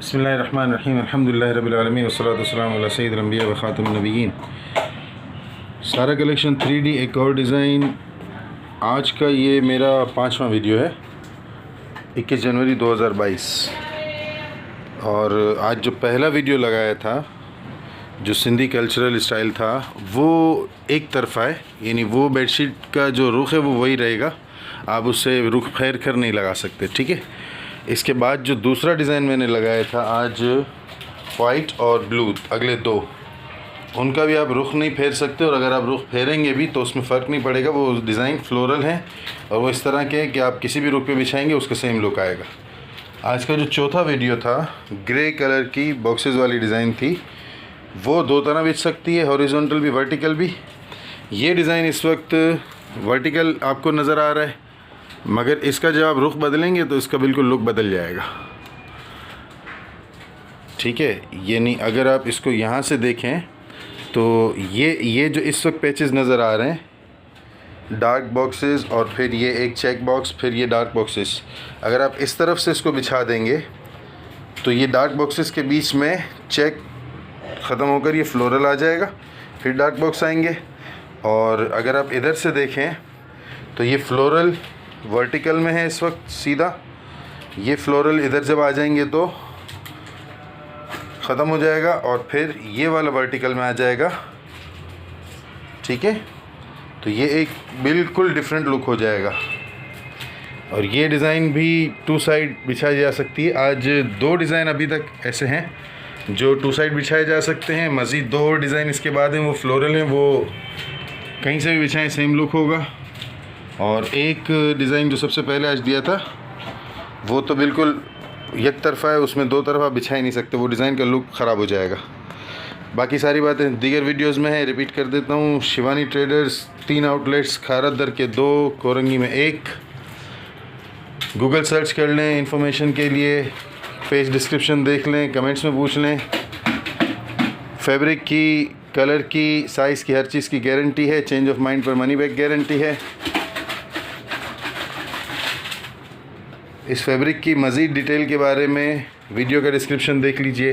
बिस्मिल्लाहिर्रहमानिर्रहीम अल्हम्दुलिल्लाहि रब्बिल आलमीन वस्सलातु वस्सलामु अला सय्यिदिल अंबिया व खातिमुन नबिय्यीन। सारा कलेक्शन 3D एक और डिज़ाइन। आज का ये मेरा 5वां वीडियो है, 21 जनवरी 2022। और आज जो पहला वीडियो लगाया था जो सिंधी कल्चरल स्टाइल था वो एक तरफ़ा है, यानी वो बेडशीट का जो रुख है वो वही रहेगा, आप उससे रुख फेर कर नहीं लगा सकते, ठीक है। इसके बाद जो दूसरा डिज़ाइन मैंने लगाया था आज वाइट और ब्लू, अगले दो, उनका भी आप रुख नहीं फेर सकते, और अगर आप रुख फेरेंगे भी तो उसमें फ़र्क नहीं पड़ेगा। वो डिज़ाइन फ्लोरल हैं और वो इस तरह के हैं कि आप किसी भी रुख पे बिछाएंगे उसका सेम लुक आएगा। आज का जो चौथा वीडियो था ग्रे कलर की बॉक्सेस वाली डिज़ाइन थी, वो दो तरह बिछ सकती है, हॉरिजॉन्टल भी वर्टिकल भी। ये डिज़ाइन इस वक्त वर्टिकल आपको नज़र आ रहा है, मगर इसका जब आप रुख बदलेंगे तो इसका बिल्कुल लुक बदल जाएगा, ठीक है। यानी अगर आप इसको यहाँ से देखें तो ये जो इस वक्त पैचेस नज़र आ रहे हैं डार्क बॉक्सेस, और फिर ये एक चेक बॉक्स, फिर ये डार्क बॉक्सेस, अगर आप इस तरफ से इसको बिछा देंगे तो ये डार्क बॉक्सेस के बीच में चेक ख़त्म होकर ये फ्लोरल आ जाएगा, फिर डार्क बॉक्स आएंगे। और अगर आप इधर से देखें तो ये फ्लोरल वर्टिकल में है इस वक्त सीधा, ये फ्लोरल इधर जब आ जाएंगे तो ख़त्म हो जाएगा, और फिर ये वाला वर्टिकल में आ जाएगा, ठीक है। तो ये एक बिल्कुल डिफरेंट लुक हो जाएगा। और ये डिज़ाइन भी टू साइड बिछाई जा सकती है। आज दो डिज़ाइन अभी तक ऐसे हैं जो टू साइड बिछाए जा सकते हैं, मज़ीद दो और डिज़ाइन इसके बाद हैं, वो फ्लोरल हैं, वो कहीं से भी बिछाएं सेम लुक होगा। और एक डिज़ाइन जो सबसे पहले आज दिया था वो तो बिल्कुल एक तरफ़ा है, उसमें दो तरफ़ा बिछा ही नहीं सकते, वो डिज़ाइन का लुक ख़राब हो जाएगा। बाकी सारी बातें दीगर वीडियोस में है, रिपीट कर देता हूँ। शिवानी ट्रेडर्स 3 आउटलेट्स, खारत दर के 2, कोरंगी में 1। गूगल सर्च कर लें इन्फॉर्मेशन के लिए, पेज डिस्क्रिप्शन देख लें, कमेंट्स में पूछ लें। फैब्रिक की, कलर की, साइज़ की, हर चीज़ की गारंटी है। चेंज ऑफ माइंड पर मनी बैक गारंटी है। इस फैब्रिक की मज़ीद डिटेल के बारे में वीडियो का डिस्क्रिप्शन देख लीजिए।